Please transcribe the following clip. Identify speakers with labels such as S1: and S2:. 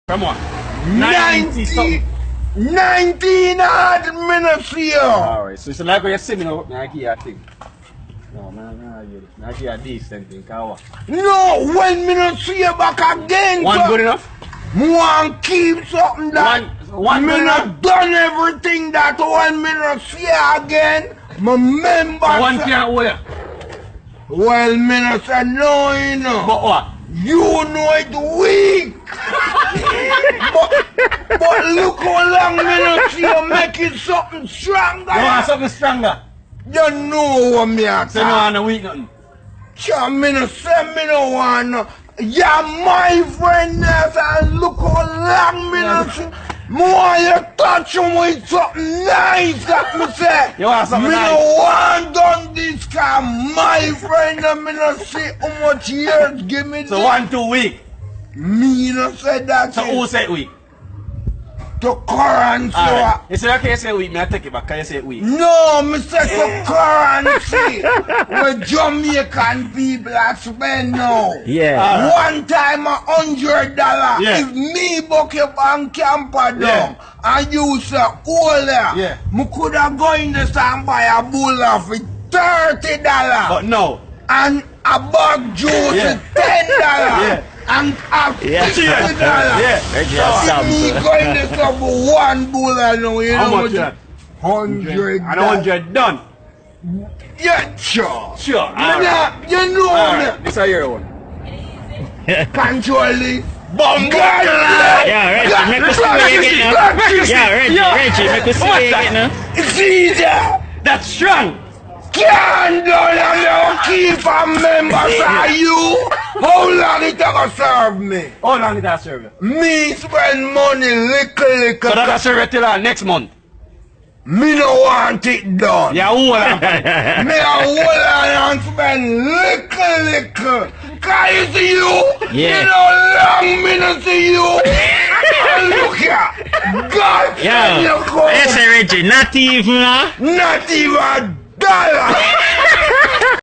S1: From what?
S2: 19 odd minutes here.
S1: Alright, so it's like when you see me now, I give you a thing. No, man, I give you a decent thing.
S2: No, when me not see you back again.
S1: One good enough?
S2: Me want keep something that
S1: one
S2: me
S1: good
S2: not
S1: enough?
S2: done everything that when me not see you again. My member.
S1: One can't hold you.
S2: Well, me not say no, you know.
S1: But what?
S2: You know it weak. but look how long me not see you making something stronger.
S1: You want something stronger?
S2: You know what me a
S1: So you don't want no weak nothing?
S2: Cha, me no say me no want no. Yeah, my friend, yes, and look how long me no see. More you touch him with something nice that me say.
S1: You want something
S2: me
S1: nice?
S2: no want done this car, my friend, and me no see how much years give me
S1: So
S2: this.
S1: 1 2 week.
S2: Me no say that.
S1: So who say week?
S2: To currency.
S1: Alright. You say okay, you say week, me I take it back, can you say week?
S2: No, me say to currency. Where Jamaican people are spend now.
S3: Yeah.
S2: One time $100.
S1: Yeah.
S2: If me book your bank camper down
S1: Yeah.
S2: and you say, oh
S1: Yeah.
S2: me coulda go in the store and buy a bull for $30.
S1: But no.
S2: And a bag juice
S1: Yeah.
S2: for $10.
S1: Yeah.
S2: And a $50.
S1: Yeah.
S3: Reggie,
S2: So me
S3: Sam.
S2: go in the store for one bull now, you
S1: How
S2: know
S1: much that?
S2: $100.
S1: And 100 done.
S2: Yeah, sure.
S1: Sure. Alright.
S2: Yeah, you know
S1: Alright.
S2: me.
S1: This is your one.
S2: Control it.
S3: Yeah, Reggie, make us see where you get now. Yeah, Reggie, make us see where you get now.
S2: It's easier.
S1: That's strong.
S2: Can't do it and they'll keep a member for you. How long it gonna serve me?
S1: How long did that serve you?
S2: Me spend money little.
S1: So that serve you till next month.
S2: Me no want it done.
S1: Yeah, who will have
S2: Me a hold on and spend little. Cause you see you?
S3: Yeah.
S2: You know long me no see you. And look here. God send you
S3: Yo,
S2: come.
S3: I say Reggie, not even, huh?
S2: Not even $1.